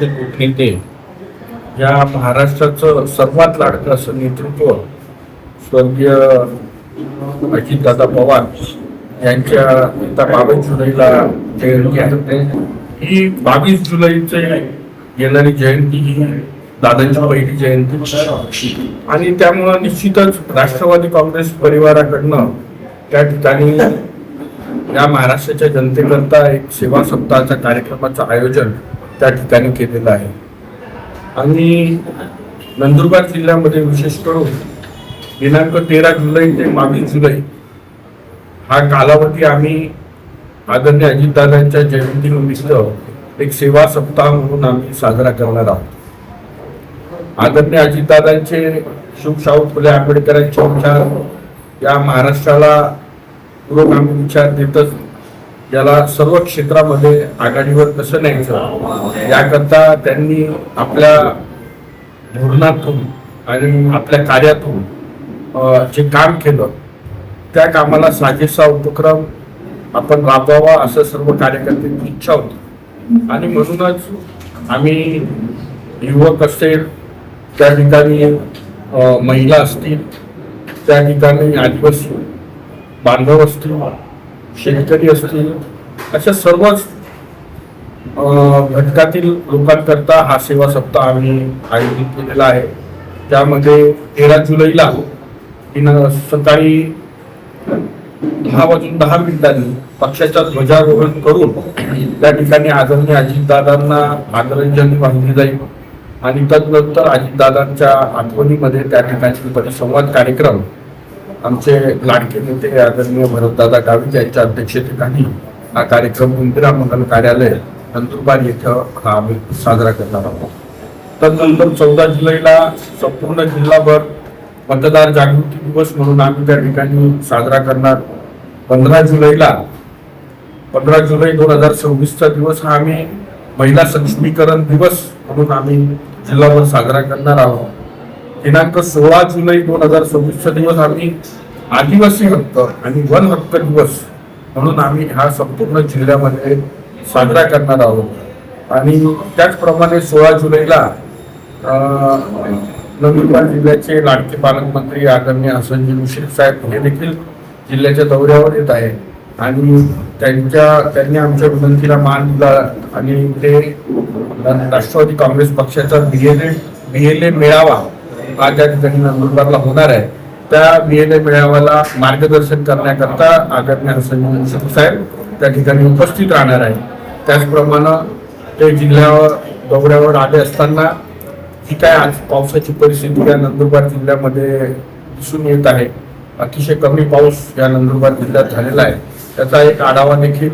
पक्षाचे नेते, या महाराष्ट्राचं सर्वात लाडकं असं नेतृत्व स्वर्गीय अजितदादा पवार यांच्या 22 जुलैला जयंती आहे. ही 22 जुलैचे येणारी जयंती ही दादांची पहिली जयंती आणि त्यामुळं निश्चितच राष्ट्रवादी काँग्रेस परिवाराकडनं त्या ठिकाणी या महाराष्ट्राच्या जनतेकरता एक सेवा सप्ताहाच्या कार्यक्रमाचं आयोजन त्या ठिकाणी केलेलं आहे. आणि नंदुरबार जिल्ह्यामध्ये विशेष करून दिनांक 13 जुलै ते 22 जुलै हा कालावधी आम्ही आदरणीय अजितदादांच्या जयंतीनिमित्त एक सेवा सप्ताह म्हणून आम्ही साजरा करणार आहोत. आदरणीय अजितदादांचे शिवशाहू फुले आंबेडकरांचे विचार या महाराष्ट्राला पुरोगामी विचार देतच याला सर्व क्षेत्रामध्ये आघाडीवर कसं न्यायचं याकरता त्यांनी आपल्या धोरणातून आणि आपल्या कार्यातून जे काम केलं त्या कामाला साजेसा उपक्रम आपण राबवावा असं सर्व कार्यकर्त्यांची इच्छा होती. आणि म्हणूनच आम्ही युवक असेल, त्या ठिकाणी महिला असतील, त्या ठिकाणी आदिवासी बांधव असतील, शेतकरी असतील, अशा सर्वच घटकातील लोकांकरता हा सेवा सप्ताह आम्ही आयोजित केलेला आहे. त्यामध्ये 13 जुलैला सकाळी 10:10 पक्षाचा ध्वजारोहण करून त्या ठिकाणी आदरणीय अजितदादांना आदरांजली वाहिली जाईल आणि तदनंतर अजितदादांच्या आठवणीमध्ये त्या ठिकाणी परिसंवाद कार्यक्रम आमचे लाडके नेते आदरणीय भरतदादा गावित यांच्या अध्यक्षतेखाली हा कार्यक्रम इंदिरा मंगल कार्यालय नंदुरबार येथे हा आम्ही साजरा करणार आहोत. तदनंतर 14 जुलैला संपूर्ण जिल्हाभर मतदार जागृती दिवस म्हणून आम्ही त्या ठिकाणी साजरा करणार. 15 जुलै 2026 दिवस हा आम्ही महिला सक्षमीकरण दिवस म्हणून आम्ही जिल्हाभर साजरा करणार आहोत. दिनांक 16 जुलै 2026 दिवस आम्ही आदिवासी हक्क आणि वन हक्क दिवस म्हणून आम्ही हा संपूर्ण जिल्ह्यामध्ये साजरा करणार आहोत. आणि त्याचप्रमाणे 16 जुलैला नंदुरबार जिल्ह्याचे लाडके पालकमंत्री आदरणीय हसनजी मुश्रीफ साहेब हे देखील जिल्ह्याच्या दौऱ्यावर येत आहे आणि त्यांनी आमच्या विनंतीला मान दिला आणि ते राष्ट्रवादी काँग्रेस पक्षाचा बीएलए मेळावा हा त्या ठिकाणी नंदुरबारला होणार आहे. त्या बीएलए मेळाव्याला मार्गदर्शन करण्याकरता आदरणीय हसनजी मुश्रीफ साहेब त्या ठिकाणी उपस्थित राहणार आहे. त्याचप्रमाणे ते जिल्ह्यावर दौऱ्यावर आले असताना जी काय आज पावसाची परिस्थिती या नंदुरबार जिल्ह्यामध्ये दिसून येत आहे, अतिशय कमी पाऊस या नंदुरबार जिल्ह्यात झालेला आहे, त्याचा एक आढावा देखील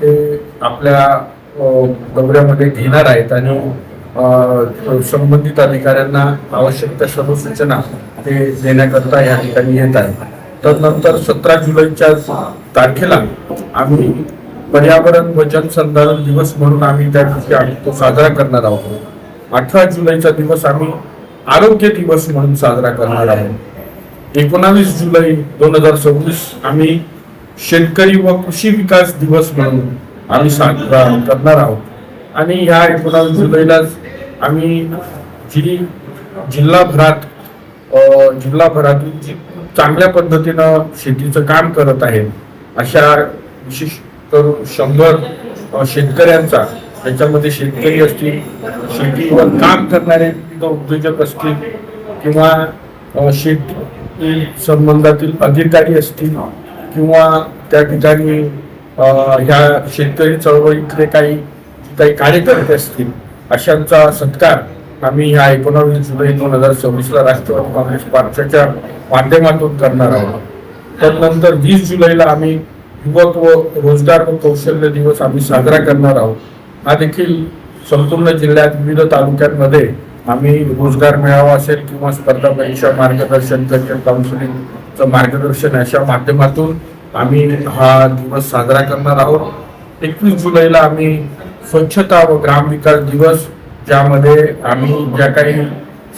ते आपल्या दौऱ्यामध्ये घेणार आहेत आणि संबंधित अधिकाऱ्यांना आवश्यक त्या सर्व सूचना ते देण्याकरता या ठिकाणी येत आहे. तदनंतर 17 जुलैच्या तारखेला आम्ही पर्यावरण व जनसंधारण दिवस म्हणून आम्ही त्या दिवशी आम्ही तो साजरा करणार आहोत. 18 जुलैचा दिवस आम्ही आरोग्य दिवस म्हणून साजरा करणार आहोत. 19 जुलै 2026 आम्ही शेतकरी व कृषी विकास दिवस म्हणून आम्ही साजरा करणार आहोत. आणि ह्या 19 जुलैलाच आम्ही जी जिल्हाभरातील जी चांगल्या पद्धतीनं शेतीचं काम करत आहे अशा विशिष्ट 100 शेतकऱ्यांचा, त्याच्यामध्ये शेतकरी असतील, शेतीवर काम करणारे विविध उद्योजक असतील किंवा शेती संबंधातील अधिकारी असतील किंवा त्या ठिकाणी ह्या शेतकरी चळवळीतले काही कार्यकर्ते असतील, अशांचा सत्कार आम्ही ह्या 19 जुलै 2026 राष्ट्रवादी काँग्रेस पक्षाच्या माध्यमातून करणार आहोत. त्यानंतर 20 जुलैला आम्ही युवक व रोजगार व कौशल्य दिवस आम्ही साजरा करणार आहोत. हा देखील संपूर्ण जिल्ह्यात विविध तालुक्यांमध्ये आम्ही रोजगार मेळावा असेल किंवा स्पर्धा परीक्षा मार्गदर्शन, करिअर काउन्सिलिंगचं मार्गदर्शन अशा माध्यमातून आम्ही हा दिवस साजरा करणार आहोत. 21 जुलैला आम्ही स्वच्छता व ग्रामविकास दिवस, ज्यामध्ये आम्ही ज्या काही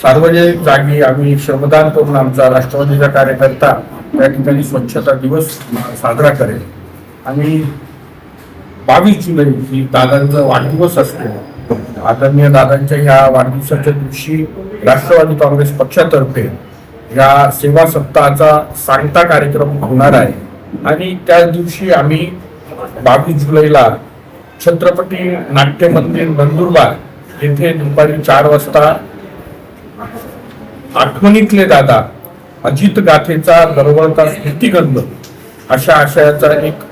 सार्वजनिक जागी आम्ही श्रमदान करून आमचा राष्ट्रवादीचा कार्यकर्ता त्या ठिकाणी स्वच्छता दिवस साजरा करेल. आणि 22 जुलै ही दादांचा वाढदिवस असतो आदरणीय दादांच्या ह्या वाढदिवसाच्या दिवशी राष्ट्रवादी काँग्रेस पक्षातर्फे या सेवा सप्ताहाचा सांगता कार्यक्रम होणार आहे आणि त्याच दिवशी आम्ही 22 जुलैला छत्रपती नाट्य मंदिर नंदुरबार येथे दुपारी 4 वाजता आठवणीतले दादा अजित गाथेचा दरवळता स्मृतिगंध अशा आशयाचा एक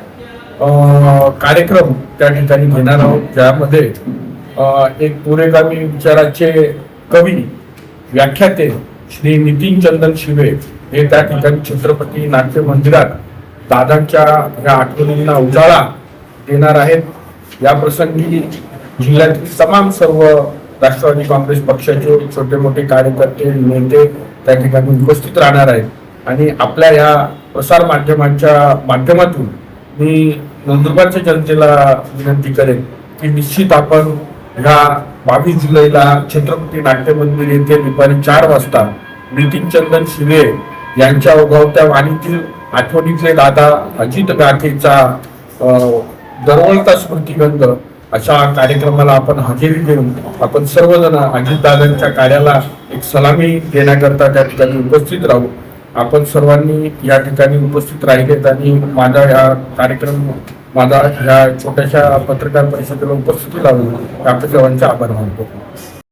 कार्यक्रम त्या ठिकाणी घेणार आहोत, ज्यामध्ये एक पुरेगामी विचाराचे कवी व्याख्याते श्री नितीन चंदन शिवे हे त्या ठिकाणी छत्रपती नाट्य मंदिरात दादांच्या या आठवणींना उजाळा देणार आहेत. या प्रसंगी जिल्ह्यातील तमाम सर्व राष्ट्रवादी काँग्रेस पक्षाचे छोटे मोठे कार्यकर्ते नेते त्या ठिकाणी उपस्थित राहणार आहेत आणि आपल्या या प्रसार माध्यमांच्या माध्यमातून मी नंदुरबारच्या जनतेला विनंती करेन की निश्चित आपण ह्या 22 जुलैला छत्रपती नाट्य मंदिर येथे दुपारी 4 वाजता नितीन चंदन शिवे यांच्या ओघवत्या वाणीतील आठवणीतले दादा अजित गाथेचा दरवळता स्मृतिगंध अशा कार्यक्रमाला आपण हजेरी देऊन आपण सर्वजण अजितदादांच्या कार्याला एक सलामी देण्याकरता त्या ठिकाणी उपस्थित राहू. आपण सर्वांनी या ठिकाणी उपस्थित राहिलेत आणि माझा ह्या छोट्याशा पत्रकार परिषदेला उपस्थिती लावून आपल्या सर्वांचे आभार मानतो.